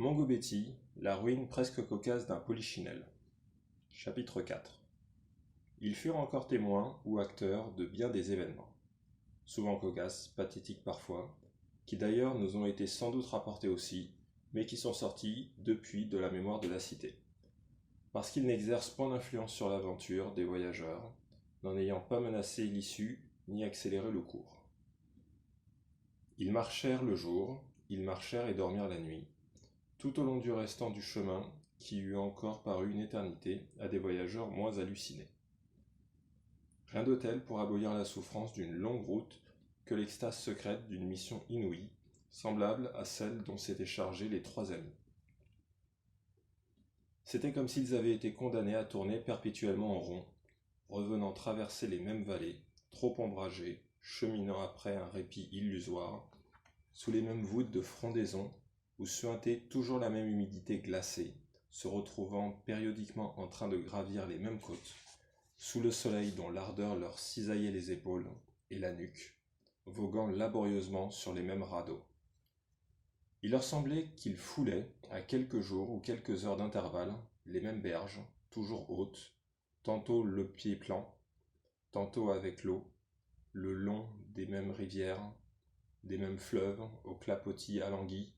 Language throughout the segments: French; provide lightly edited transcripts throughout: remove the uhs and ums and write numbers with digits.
Mongobetti, la ruine presque cocasse d'un polichinelle. Chapitre 4. Ils furent encore témoins ou acteurs de bien des événements, souvent cocasses, pathétiques parfois, qui d'ailleurs nous ont été sans doute rapportés aussi, mais qui sont sortis depuis de la mémoire de la cité. Parce qu'ils n'exercent point d'influence sur l'aventure des voyageurs, n'en ayant pas menacé l'issue ni accéléré le cours. Ils marchèrent le jour, ils marchèrent et dormirent la nuit, tout au long du restant du chemin qui eût encore paru une éternité à des voyageurs moins hallucinés. Rien de tel pour abolir la souffrance d'une longue route que l'extase secrète d'une mission inouïe, semblable à celle dont s'étaient chargés les trois amis. C'était comme s'ils avaient été condamnés à tourner perpétuellement en rond, revenant traverser les mêmes vallées, trop ombragées, cheminant après un répit illusoire, sous les mêmes voûtes de frondaison, où suintait toujours la même humidité glacée, se retrouvant périodiquement en train de gravir les mêmes côtes, sous le soleil dont l'ardeur leur cisaillait les épaules et la nuque, voguant laborieusement sur les mêmes radeaux. Il leur semblait qu'ils foulaient, à quelques jours ou quelques heures d'intervalle, les mêmes berges, toujours hautes, tantôt le pied plan, tantôt avec l'eau, le long des mêmes rivières, des mêmes fleuves aux clapotis alanguis,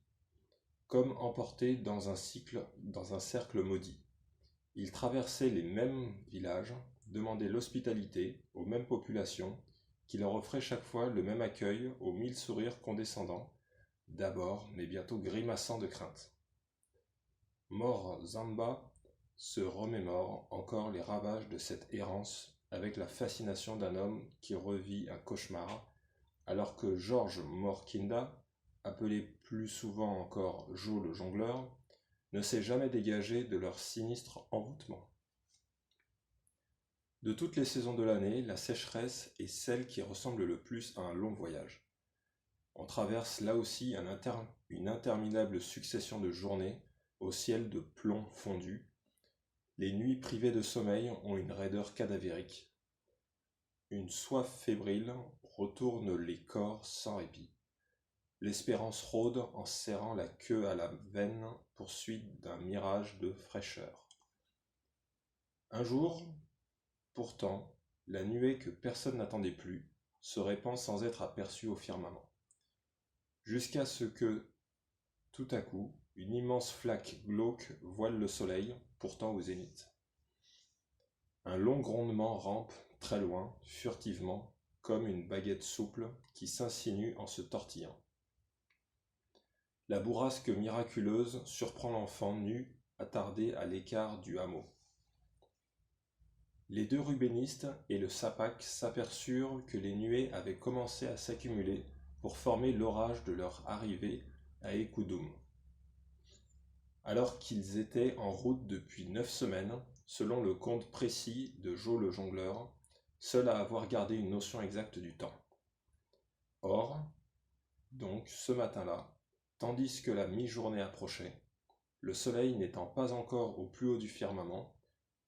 comme emportés dans un cercle maudit. Ils traversaient les mêmes villages, demandaient l'hospitalité aux mêmes populations, qui leur offraient chaque fois le même accueil aux mille sourires condescendants, d'abord, mais bientôt grimaçants de crainte. Mort Zamba se remémore encore les ravages de cette errance avec la fascination d'un homme qui revit un cauchemar, alors que Georges Morkinda, appelé plus souvent encore Joe le jongleur, ne s'est jamais dégagé de leur sinistre envoûtement. De toutes les saisons de l'année, la sécheresse est celle qui ressemble le plus à un long voyage. On traverse là aussi une interminable succession de journées au ciel de plomb fondu. Les nuits privées de sommeil ont une raideur cadavérique. Une soif fébrile retourne les corps sans répit. L'espérance rôde en serrant la queue à la veine, poursuite d'un mirage de fraîcheur. Un jour, pourtant, la nuée que personne n'attendait plus se répand sans être aperçue au firmament, jusqu'à ce que, tout à coup, une immense flaque glauque voile le soleil, pourtant au zénith. Un long grondement rampe, très loin, furtivement, comme une baguette souple qui s'insinue en se tortillant. La bourrasque miraculeuse surprend l'enfant nu, attardé à l'écart du hameau. Les deux rubénistes et le sapac s'aperçurent que les nuées avaient commencé à s'accumuler pour former l'orage de leur arrivée à Ekoudoum. Alors qu'ils étaient en route depuis 9 semaines, selon le compte précis de Joe le jongleur, seul à avoir gardé une notion exacte du temps. Or, donc, ce matin-là, tandis que la mi-journée approchait, le soleil n'étant pas encore au plus haut du firmament,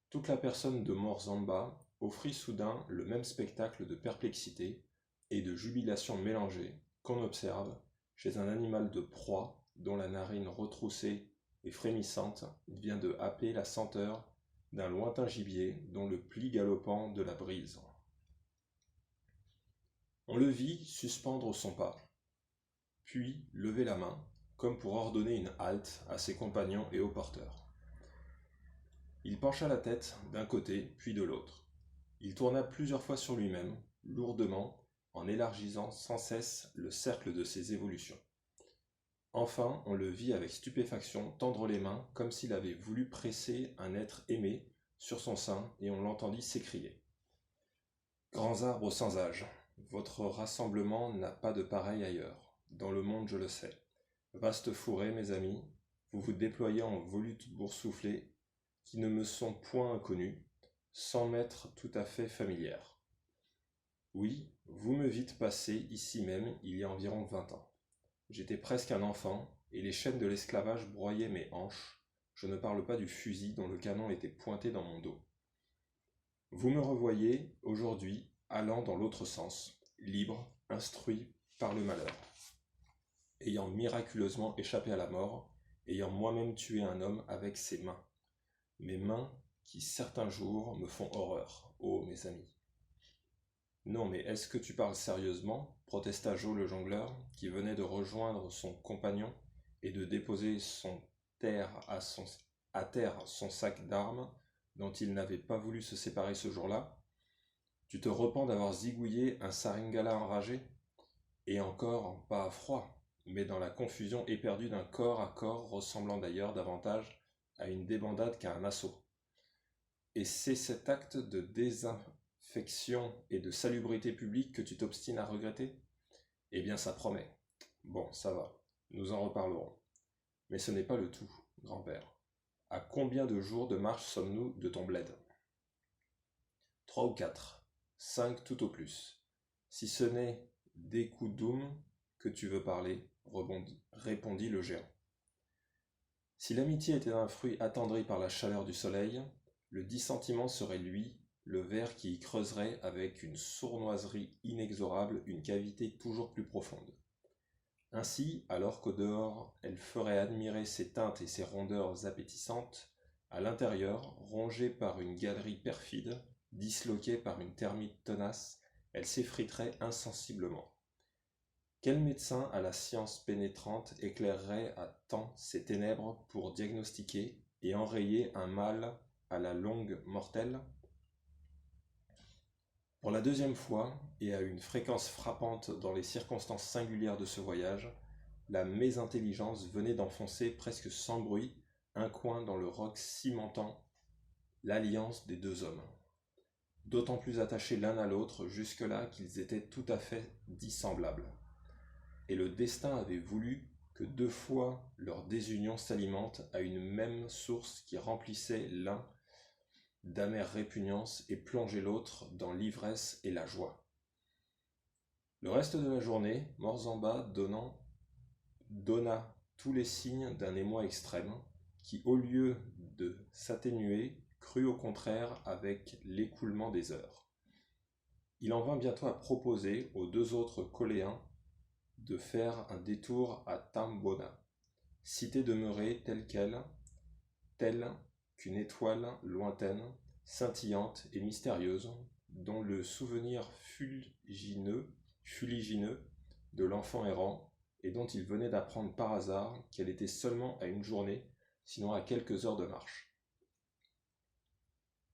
toute la personne de Mort Zamba offrit soudain le même spectacle de perplexité et de jubilation mélangée qu'on observe chez un animal de proie dont la narine retroussée et frémissante vient de happer la senteur d'un lointain gibier dont le pli galopant de la brise. On le vit suspendre son pas, puis lever la main, comme pour ordonner une halte à ses compagnons et au porteur. Il pencha la tête d'un côté puis de l'autre. Il tourna plusieurs fois sur lui-même, lourdement, en élargissant sans cesse le cercle de ses évolutions. Enfin, on le vit avec stupéfaction tendre les mains comme s'il avait voulu presser un être aimé sur son sein, et on l'entendit s'écrier. « Grands arbres sans âge, votre rassemblement n'a pas de pareil ailleurs. Dans le monde, je le sais. Vaste forêt, mes amis, vous vous déployez en volutes boursouflées qui ne me sont point inconnues, sans m'être tout à fait familières. Oui, vous me vîtes passer ici même il y a environ 20 ans. J'étais presque un enfant, et les chaînes de l'esclavage broyaient mes hanches, je ne parle pas du fusil dont le canon était pointé dans mon dos. Vous me revoyez, aujourd'hui, allant dans l'autre sens, libre, instruit par le malheur, ayant miraculeusement échappé à la mort, ayant moi-même tué un homme avec ses mains. Mes mains qui certains jours me font horreur, ô mes amis. Non, mais est-ce que tu parles sérieusement? Protesta Joe le jongleur, qui venait de rejoindre son compagnon et de déposer à terre son sac d'armes, dont il n'avait pas voulu se séparer ce jour-là. Tu te repens d'avoir zigouillé un Saringala enragé? Et encore, pas à froid, mais dans la confusion éperdue d'un corps à corps ressemblant d'ailleurs davantage à une débandade qu'à un assaut. Et c'est cet acte de désinfection et de salubrité publique que tu t'obstines à regretter? Eh bien, ça promet. Bon, ça va, nous en reparlerons. Mais ce n'est pas le tout, grand-père. À combien de jours de marche sommes-nous de ton bled? 3 ou 4, 5 tout au plus. Si ce n'est d'Ekoudoum que tu veux parler, répondit le géant. Si l'amitié était un fruit attendri par la chaleur du soleil, le dissentiment serait, lui, le ver qui y creuserait avec une sournoiserie inexorable une cavité toujours plus profonde. Ainsi, alors qu'au dehors elle ferait admirer ses teintes et ses rondeurs appétissantes, à l'intérieur, rongée par une galerie perfide, disloquée par une termite tenace, elle s'effriterait insensiblement. Quel médecin à la science pénétrante éclairerait à temps ces ténèbres pour diagnostiquer et enrayer un mal à la longue mortelle? Pour la deuxième fois, et à une fréquence frappante dans les circonstances singulières de ce voyage, la mésintelligence venait d'enfoncer presque sans bruit un coin dans le roc cimentant l'alliance des deux hommes, d'autant plus attachés l'un à l'autre jusque-là qu'ils étaient tout à fait dissemblables. Et le destin avait voulu que 2 fois leur désunion s'alimente à une même source qui remplissait l'un d'amère répugnance et plongeait l'autre dans l'ivresse et la joie. Le reste de la journée, Morzamba donna tous les signes d'un émoi extrême, qui, au lieu de s'atténuer, crut au contraire avec l'écoulement des heures. Il en vint bientôt à proposer aux 2 autres Coléens de faire un détour à Tambona, cité demeurée telle qu'une étoile lointaine, scintillante et mystérieuse, dont le souvenir fuligineux de l'enfant errant, et dont il venait d'apprendre par hasard qu'elle était seulement à une journée, sinon à quelques heures de marche.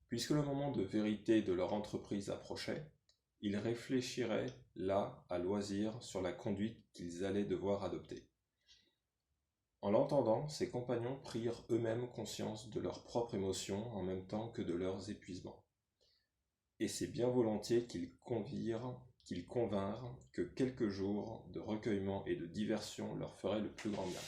Puisque le moment de vérité de leur entreprise approchait, ils réfléchiraient là à loisir sur la conduite qu'ils allaient devoir adopter. En l'entendant, ses compagnons prirent eux-mêmes conscience de leur propre émotion en même temps que de leurs épuisements. Et c'est bien volontiers qu'ils convinrent que quelques jours de recueillement et de diversion leur feraient le plus grand bien.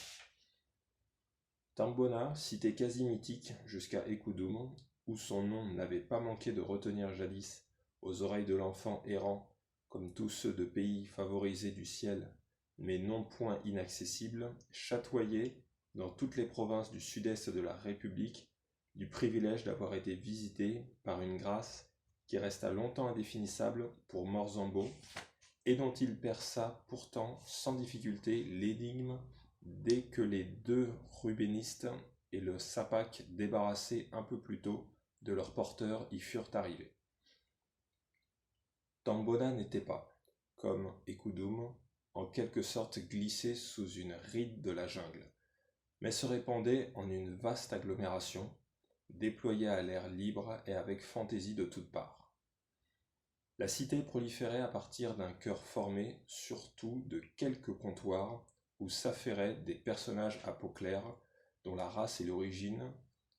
Tambona, cité quasi mythique jusqu'à Ekoudoum, où son nom n'avait pas manqué de retenir jadis, aux oreilles de l'enfant errant, comme tous ceux de pays favorisés du ciel, mais non point inaccessibles, chatoyait, dans toutes les provinces du sud-est de la République, du privilège d'avoir été visité par une grâce qui resta longtemps indéfinissable pour Morzambo, et dont il perça pourtant sans difficulté l'énigme dès que les 2 rubénistes et le sapac débarrassés un peu plus tôt de leurs porteurs y furent arrivés. Tambona n'était pas, comme Ekoudoum, en quelque sorte glissé sous une ride de la jungle, mais se répandait en une vaste agglomération, déployée à l'air libre et avec fantaisie de toutes parts. La cité proliférait à partir d'un cœur formé surtout de quelques comptoirs où s'affairaient des personnages à peau claire dont la race et l'origine,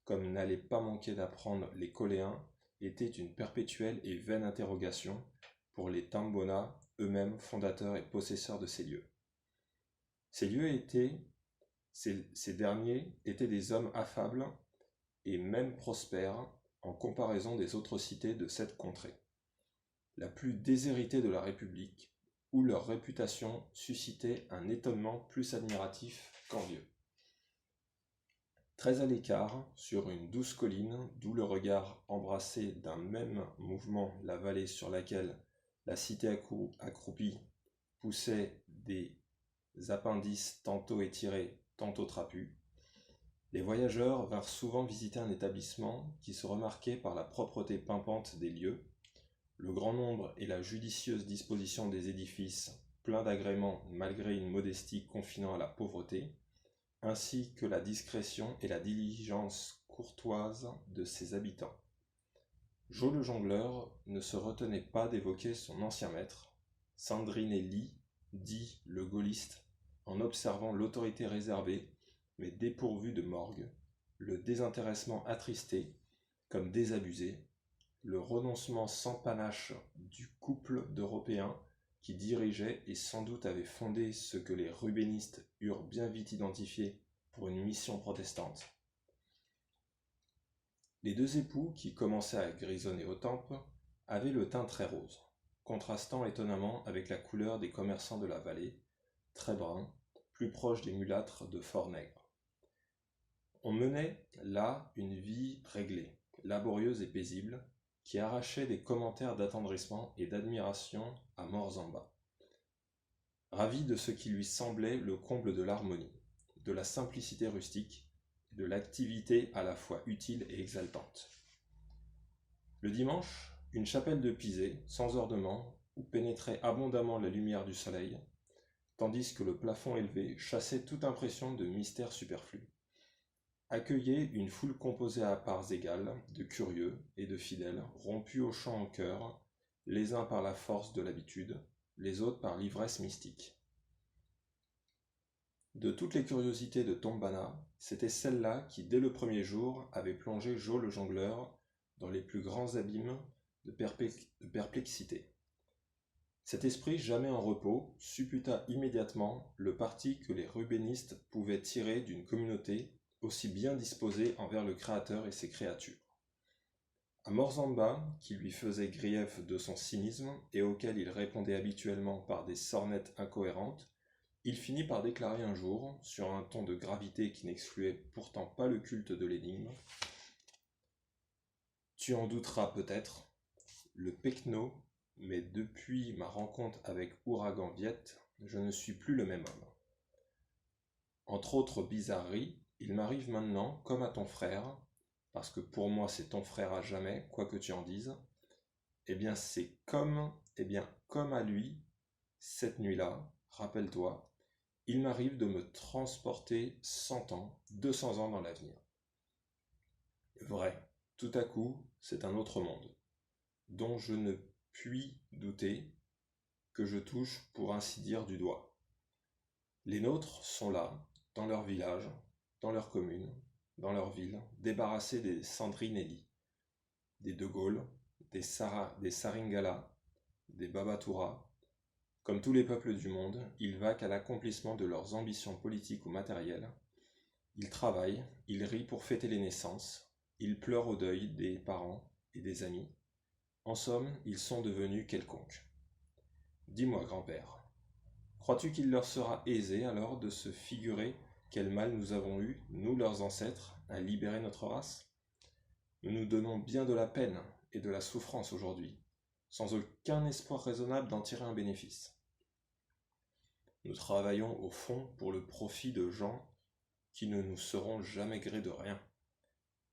comme n'allaient pas manquer d'apprendre les Coléens, étaient une perpétuelle et vaine interrogation pour les Tambona, eux-mêmes fondateurs et possesseurs de ces lieux. Ces derniers étaient des hommes affables et même prospères en comparaison des autres cités de cette contrée, la plus déshéritée de la République, où leur réputation suscitait un étonnement plus admiratif qu'envieux. Très à l'écart, sur une douce colline, d'où le regard embrassait d'un même mouvement la vallée sur laquelle la cité accroupie poussait des appendices tantôt étirés, tantôt trapus, Les voyageurs vinrent souvent visiter un établissement qui se remarquait par la propreté pimpante des lieux, le grand nombre et la judicieuse disposition des édifices, pleins d'agréments malgré une modestie confinant à la pauvreté, ainsi que la discrétion et la diligence courtoise de ses habitants. Jo le jongleur ne se retenait pas d'évoquer son ancien maître, Sandrinelli, dit le gaulliste, en observant l'autorité réservée, mais dépourvue de morgue, le désintéressement attristé, comme désabusé, le renoncement sans panache du couple d'Européens qui dirigeait et sans doute avait fondé ce que les rubénistes eurent bien vite identifié pour une mission protestante. Les deux époux, qui commençaient à grisonner aux tempes, avaient le teint très rose, contrastant étonnamment avec la couleur des commerçants de la vallée, très bruns, plus proches des mulâtres de Fort-Nègre. On menait là une vie réglée, laborieuse et paisible, qui arrachait des commentaires d'attendrissement et d'admiration à morts en bas. Ravi de ce qui lui semblait le comble de l'harmonie, de la simplicité rustique, et de l'activité à la fois utile et exaltante. Le dimanche, une chapelle de pisé, sans ornement, où pénétrait abondamment la lumière du soleil, tandis que le plafond élevé chassait toute impression de mystère superflu, accueillait une foule composée à parts égales de curieux et de fidèles, rompus au chant en chœur, les uns par la force de l'habitude, les autres par l'ivresse mystique. De toutes les curiosités de Tombana, c'était celle-là qui, dès le premier jour, avait plongé Jo le jongleur dans les plus grands abîmes de perplexité. Cet esprit, jamais en repos, supputa immédiatement le parti que les rubénistes pouvaient tirer d'une communauté aussi bien disposée envers le Créateur et ses créatures. À Morzamba, qui lui faisait grief de son cynisme et auquel il répondait habituellement par des sornettes incohérentes, il finit par déclarer un jour, sur un ton de gravité qui n'excluait pourtant pas le culte de l'énigme, « Tu en douteras peut-être, le Pecno, mais depuis ma rencontre avec Ouragan Viette, je ne suis plus le même homme. Entre autres bizarreries, il m'arrive maintenant, comme à ton frère, parce que pour moi c'est ton frère à jamais, quoi que tu en dises, eh bien comme à lui, cette nuit-là, rappelle-toi, il m'arrive de me transporter 100 ans, 200 ans dans l'avenir. Vrai, tout à coup, c'est un autre monde, dont je ne puis douter que je touche pour ainsi dire du doigt. Les nôtres sont là, dans leur village, dans leur commune, dans leur ville, débarrassés des Sandrinelli, des De Gaulle, des Saringala, des Babatoura. Comme tous les peuples du monde, ils vaquent à l'accomplissement de leurs ambitions politiques ou matérielles. Ils travaillent, ils rient pour fêter les naissances, ils pleurent au deuil des parents et des amis. En somme, ils sont devenus quelconques. Dis-moi, grand-père, crois-tu qu'il leur sera aisé alors de se figurer quel mal nous avons eu, nous leurs ancêtres, à libérer notre race? Nous nous donnons bien de la peine et de la souffrance aujourd'hui, sans aucun espoir raisonnable d'en tirer un bénéfice. Nous travaillons au fond pour le profit de gens qui ne nous seront jamais gré de rien,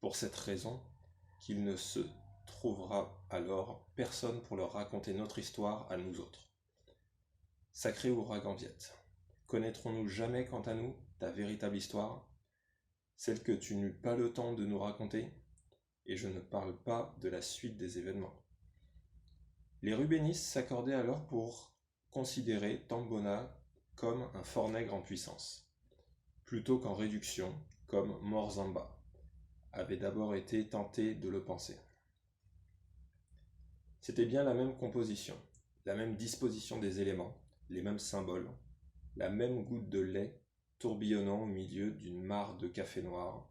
pour cette raison qu'il ne se trouvera alors personne pour leur raconter notre histoire à nous autres. Sacré Ouragan Viette, connaîtrons-nous jamais quant à nous ta véritable histoire, celle que tu n'eus pas le temps de nous raconter, et je ne parle pas de la suite des événements. Les rubénistes s'accordaient alors pour considérer Tambona comme un Fort-Nègre en puissance, plutôt qu'en réduction, comme Morzamba avait d'abord été tenté de le penser. C'était bien la même composition, la même disposition des éléments, les mêmes symboles, la même goutte de lait tourbillonnant au milieu d'une mare de café noir,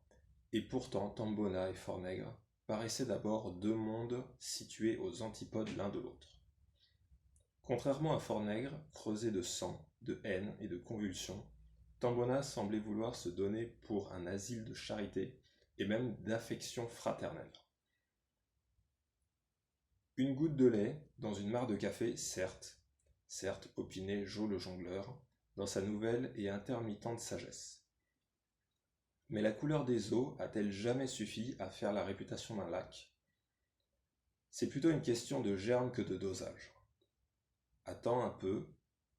et pourtant Tambona et Fort-Nègre paraissaient d'abord deux mondes situés aux antipodes l'un de l'autre. Contrairement à Fort-Nègre, creusé de sang, de haine et de convulsions, Tambona semblait vouloir se donner pour un asile de charité et même d'affection fraternelle. Une goutte de lait dans une mare de café, certes, opinait Jo le jongleur, dans sa nouvelle et intermittente sagesse. Mais la couleur des eaux a-t-elle jamais suffi à faire la réputation d'un lac? C'est plutôt une question de germe que de dosage. Attends un peu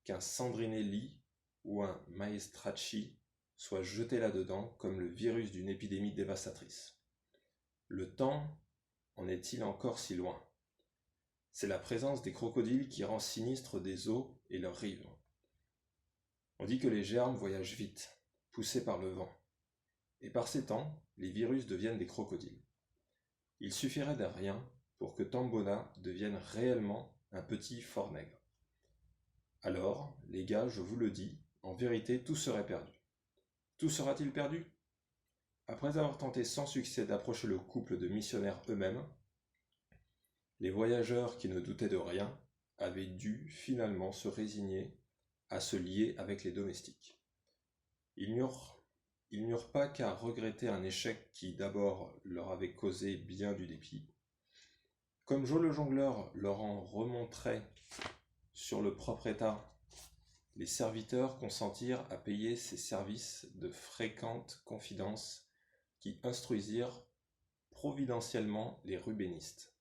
qu'un Sandrinelli ou un Maestracci soit jeté là-dedans comme le virus d'une épidémie dévastatrice. Le temps en est-il encore si loin? C'est la présence des crocodiles qui rend sinistre des eaux et leurs rives. On dit que les germes voyagent vite, poussés par le vent. Et par ces temps, les virus deviennent des crocodiles. Il suffirait d'un rien pour que Tambona devienne réellement un petit Fort-Nègre. Alors, les gars, je vous le dis, en vérité, tout serait perdu. Tout sera-t-il perdu? Après avoir tenté sans succès d'approcher le couple de missionnaires eux-mêmes, les voyageurs qui ne doutaient de rien avaient dû finalement se résigner à se lier avec les domestiques. Ils n'eurent pas qu'à regretter un échec qui d'abord leur avait causé bien du dépit. Comme Joe le jongleur leur en remonterait sur le propre état, les serviteurs consentirent à payer ces services de fréquentes confidences qui instruisirent providentiellement les rubénistes.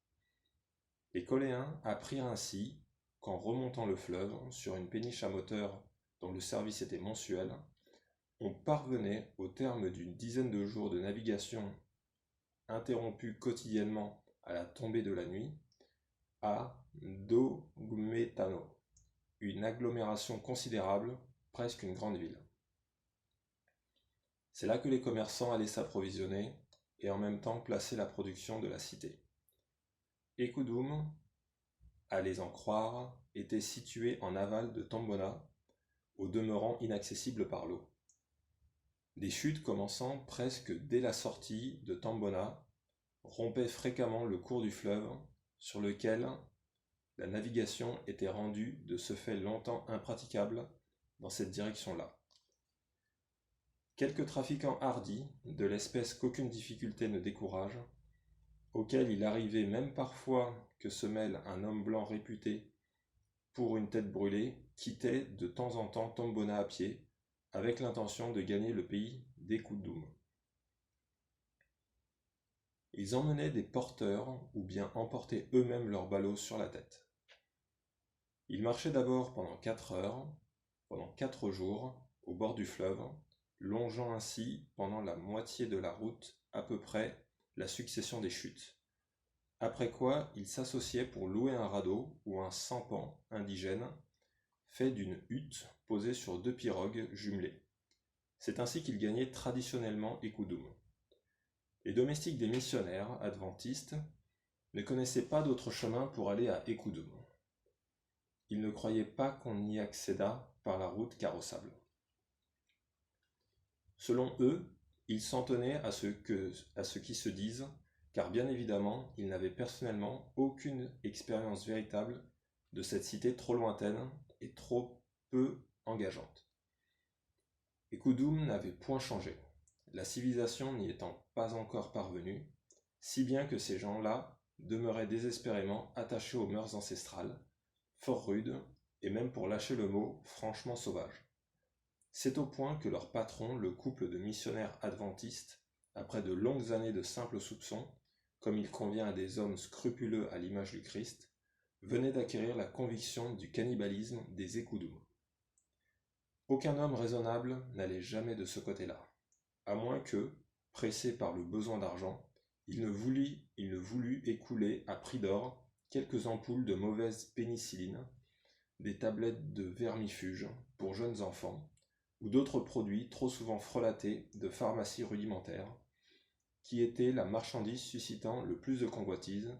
Les Coléens apprirent ainsi qu'en remontant le fleuve sur une péniche à moteur dont le service était mensuel, on parvenait, au terme d'une dizaine de jours de navigation interrompue quotidiennement à la tombée de la nuit, à Dogmetano, une agglomération considérable, presque une grande ville. C'est là que les commerçants allaient s'approvisionner et en même temps placer la production de la cité. Ekoudoum, à les en croire, était situé en aval de Tambona, au demeurant inaccessible par l'eau. Des chutes commençant presque dès la sortie de Tambona rompaient fréquemment le cours du fleuve sur lequel la navigation était rendue de ce fait longtemps impraticable dans cette direction-là. Quelques trafiquants hardis, de l'espèce qu'aucune difficulté ne décourage, auxquels il arrivait même parfois que se mêle un homme blanc réputé pour une tête brûlée, quittaient de temps en temps Tambona à pied, avec l'intention de gagner le pays d'Ekoudoum. Ils emmenaient des porteurs ou bien emportaient eux-mêmes leurs ballots sur la tête. Ils marchaient d'abord pendant 4 heures, pendant 4 jours, au bord du fleuve, longeant ainsi pendant la moitié de la route à peu près la succession des chutes. Après quoi, ils s'associaient pour louer un radeau ou un sampan indigène fait d'une hutte posée sur 2 pirogues jumelées. C'est ainsi qu'ils gagnaient traditionnellement Ekoudoum. Les domestiques des missionnaires adventistes ne connaissaient pas d'autre chemin pour aller à Ekoudoum. Ils ne croyaient pas qu'on y accédât par la route carrossable. Selon eux, ils s'en tenaient à ce qui se disent, car bien évidemment, ils n'avaient personnellement aucune expérience véritable de cette cité trop lointaine et trop peu engageante. Ekoudoum n'avait point changé, la civilisation n'y étant pas encore parvenue, si bien que ces gens-là demeuraient désespérément attachés aux mœurs ancestrales, fort rudes, et même pour lâcher le mot, franchement sauvages. C'est au point que leur patron, le couple de missionnaires adventistes, après de longues années de simples soupçons, comme il convient à des hommes scrupuleux à l'image du Christ, venait d'acquérir la conviction du cannibalisme des Ekoudoum. Aucun homme raisonnable n'allait jamais de ce côté-là, à moins que, pressé par le besoin d'argent, il ne voulût écouler à prix d'or quelques ampoules de mauvaise pénicilline, des tablettes de vermifuge pour jeunes enfants, ou d'autres produits trop souvent frelatés de pharmacie rudimentaire, qui étaient la marchandise suscitant le plus de convoitise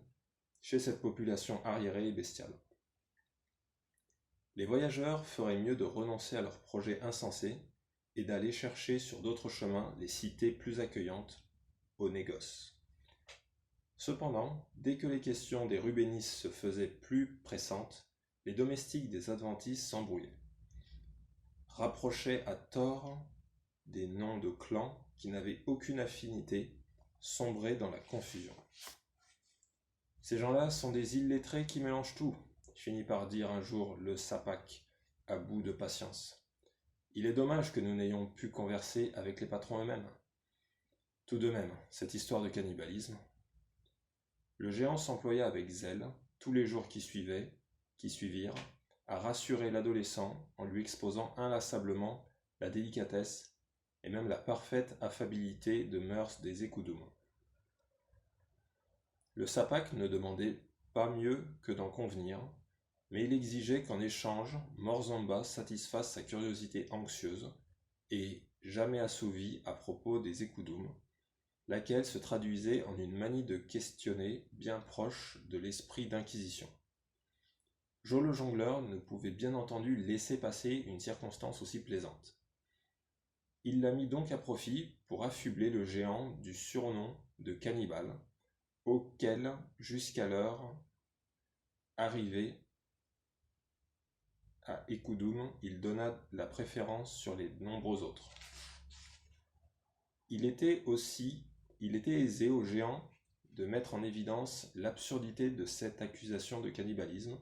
chez cette population arriérée et bestiale. Les voyageurs feraient mieux de renoncer à leurs projets insensés et d'aller chercher sur d'autres chemins les cités plus accueillantes au négoce. Cependant, dès que les questions des rubénistes se faisaient plus pressantes, les domestiques des adventistes s'embrouillaient, rapprochaient à tort des noms de clans qui n'avaient aucune affinité, sombraient dans la confusion. Ces gens-là sont des illettrés qui mélangent tout, finit par dire un jour le Sapak, à bout de patience. Il est dommage que nous n'ayons pu converser avec les patrons eux-mêmes. Tout de même, cette histoire de cannibalisme. Le géant s'employa avec zèle, tous les jours qui suivirent, à rassurer l'adolescent en lui exposant inlassablement la délicatesse et même la parfaite affabilité de mœurs des Écoudoumes. Le Sapak ne demandait pas mieux que d'en convenir, mais il exigeait qu'en échange, Morzamba satisfasse sa curiosité anxieuse et jamais assouvie à propos des Écoudoumes, laquelle se traduisait en une manie de questionner bien proche de l'esprit d'inquisition. Joe le jongleur ne pouvait bien entendu laisser passer une circonstance aussi plaisante. Il la mit donc à profit pour affubler le géant du surnom de cannibale, auquel, jusqu'alors arrivé à Écoudoum, il donna la préférence sur les nombreux autres. Il était aisé au géant de mettre en évidence l'absurdité de cette accusation de cannibalisme,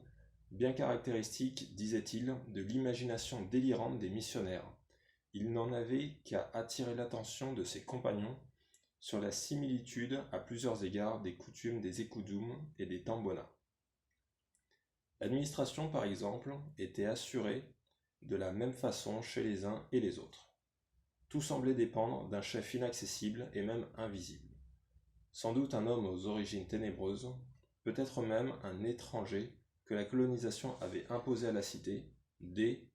bien caractéristique, disait-il, de l'imagination délirante des missionnaires. Il n'en avait qu'à attirer l'attention de ses compagnons sur la similitude à plusieurs égards des coutumes des Écoudoumes et des Tambona. L'administration, par exemple, était assurée de la même façon chez les uns et les autres. Tout semblait dépendre d'un chef inaccessible et même invisible. Sans doute un homme aux origines ténébreuses, peut-être même un étranger que la colonisation avait imposé à la cité, des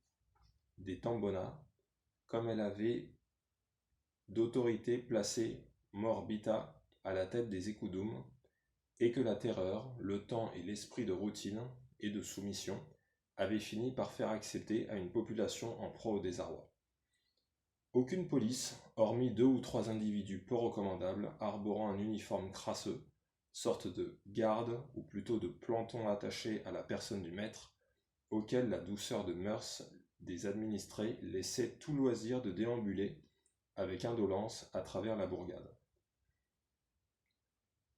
Tambona, comme elle avait d'autorité placé Morbita à la tête des Écoudoumes, et que la terreur, le temps et l'esprit de routine et de soumission avaient fini par faire accepter à une population en proie au désarroi. Aucune police, hormis 2 ou 3 individus peu recommandables, arborant un uniforme crasseux, sorte de garde ou plutôt de planton attaché à la personne du maître, auquel la douceur de mœurs des administrés laissait tout loisir de déambuler avec indolence à travers la bourgade.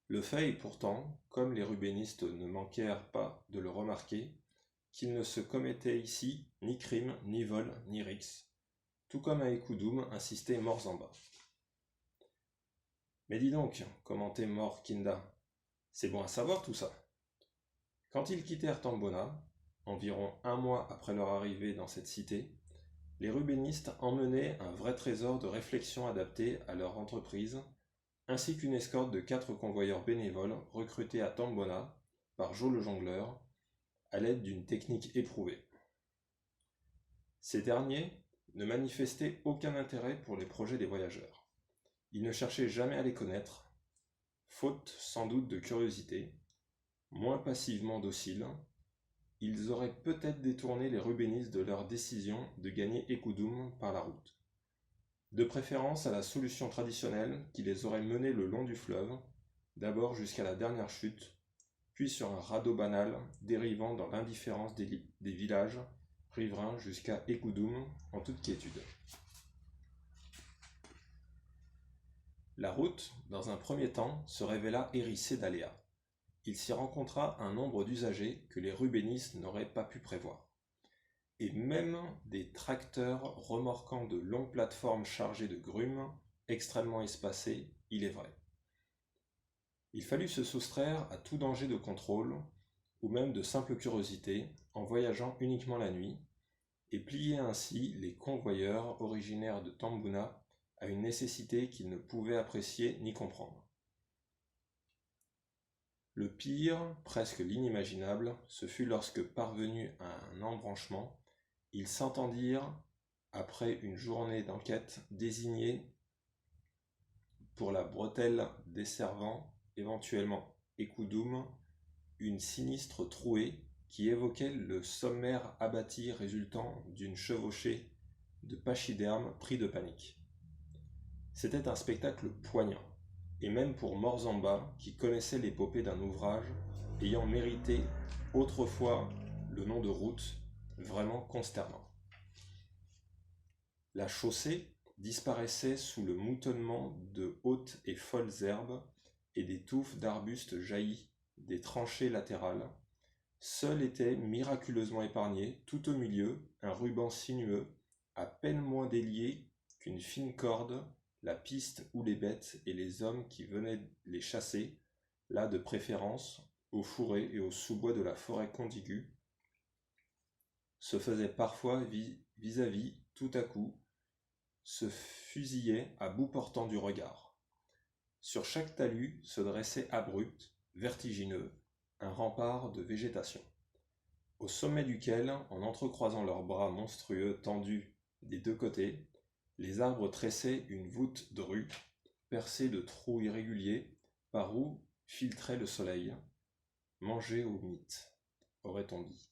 Le fait est pourtant, comme les rubénistes ne manquèrent pas de le remarquer, qu'il ne se commettait ici ni crime, ni vol, ni rixe, tout comme à Écoudoum insistait Morzamba. Mais dis donc, commentait Morkinda, c'est bon à savoir tout ça. Quand ils quittèrent Tambona, environ 1 mois après leur arrivée dans cette cité, les rubénistes emmenaient un vrai trésor de réflexion adapté à leur entreprise, ainsi qu'une escorte de 4 convoyeurs bénévoles recrutés à Tambona par Joe le jongleur, à l'aide d'une technique éprouvée. Ces derniers ne manifestaient aucun intérêt pour les projets des voyageurs. Ils ne cherchaient jamais à les connaître, faute sans doute de curiosité, moins passivement dociles, ils auraient peut-être détourné les rubénistes de leur décision de gagner Écoudoum par la route, de préférence à la solution traditionnelle qui les aurait menés le long du fleuve, d'abord jusqu'à la dernière chute, puis sur un radeau banal dérivant dans l'indifférence des villages riverains jusqu'à Écoudoum en toute quiétude. La route, dans un premier temps, se révéla hérissée d'aléas. Il s'y rencontra un nombre d'usagers que les rubénistes n'auraient pas pu prévoir. Et même des tracteurs remorquant de longues plateformes chargées de grumes, extrêmement espacées, il est vrai. Il fallut se soustraire à tout danger de contrôle, ou même de simple curiosité, en voyageant uniquement la nuit, et plier ainsi les convoyeurs originaires de Tambuna à une nécessité qu'ils ne pouvaient apprécier ni comprendre. Le pire, presque l'inimaginable, ce fut lorsque, parvenus à un embranchement, ils s'entendirent, après une journée d'enquête, désigner pour la bretelle desservant éventuellement Écoudoum une sinistre trouée qui évoquait le sommaire abattis résultant d'une chevauchée de pachydermes pris de panique. C'était un spectacle poignant, et même pour Morzamba, qui connaissait l'épopée d'un ouvrage ayant mérité autrefois le nom de route, vraiment consternant. La chaussée disparaissait sous le moutonnement de hautes et folles herbes et des touffes d'arbustes jaillis des tranchées latérales. Seul était miraculeusement épargné, tout au milieu, un ruban sinueux, à peine moins délié qu'une fine corde, la piste où les bêtes et les hommes qui venaient les chasser, là de préférence, aux fourrés et aux sous-bois de la forêt contiguë, se faisaient parfois vis-à-vis tout à coup, se fusillaient à bout portant du regard. Sur chaque talus se dressait abrupt, vertigineux, un rempart de végétation, au sommet duquel, en entrecroisant leurs bras monstrueux tendus des deux côtés, les arbres tressaient une voûte de rue, percée de trous irréguliers, par où filtrait le soleil, mangé au mythe, aurait-on dit.